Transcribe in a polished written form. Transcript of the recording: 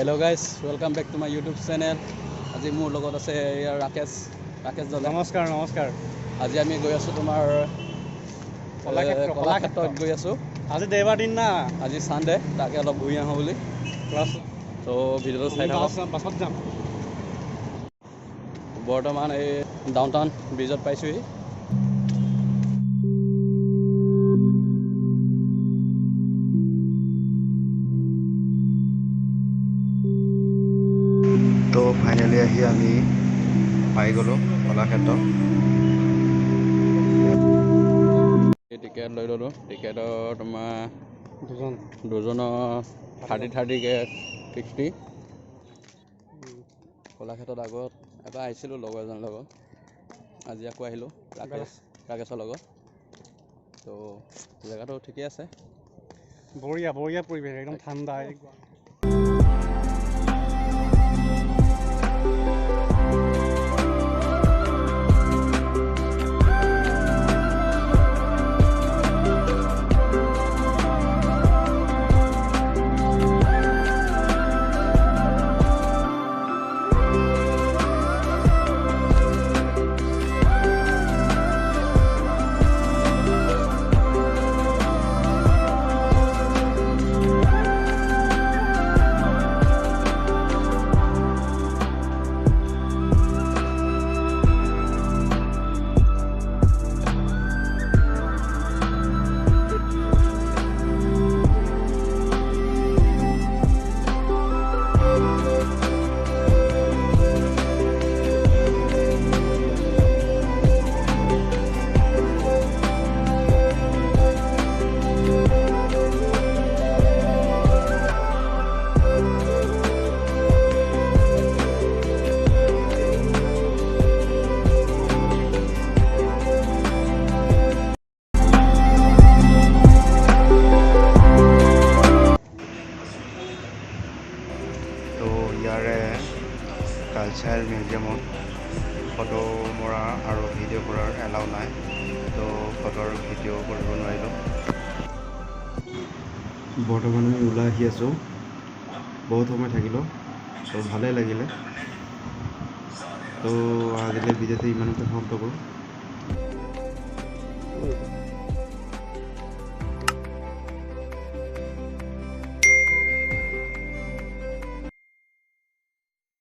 Hello guys, welcome back to my YouTube channel. আজি মোৰ লগত আছে ৰাকেশ দাদা। নমস্কাৰ। আজি আমি গৈ আছো তোমাৰ কলাক্ষেত্ৰত গৈ আছো। আজি দেওবাৰ দিন না, আজি সানডে, তাকে অলপ ঘূৰি আহো বুলি। তো ভিডিঅ'টো চাই থাকক। বাছত যাম। বৰ্তমান এই ডাউনটাউন ব্ৰিজত পাইছোহি। তো ফাইনেলি আহি আমি পাই গ'লো কলাক্ষেত্ৰ। টিকেট লৈ ল'লোঁ। টিকেটৰ তোমাৰ দুজনৰ 30কে 60। কলাক্ষেত্ৰত আগত এবাৰ আহিছিলোঁ লগৰ এজনৰ লগত, আজি আকৌ আহিলোঁ ৰাকেশৰ লগত। তো জেগাটো ঠিকেই আছে, বঢ়িয়া পৰিৱেশ, একদম ঠাণ্ডা। তো ইয়াৰে কালচাৰেল মিউজিয়ামত ফটো মৰা আৰু ভিডিঅ' কৰাৰ এলাউ নাই, তো ফটোৰ ভিডিঅ' কৰিব নোৱাৰিলোঁ। বৰ্তমান আমি ওলাই আহি আছোঁ, বহুত সময় থাকিলোঁ, তো ভালেই লাগিলে। তো আজিলৈ ভিডিঅ'টো ইমানতে সমাপ্ত কৰোঁ।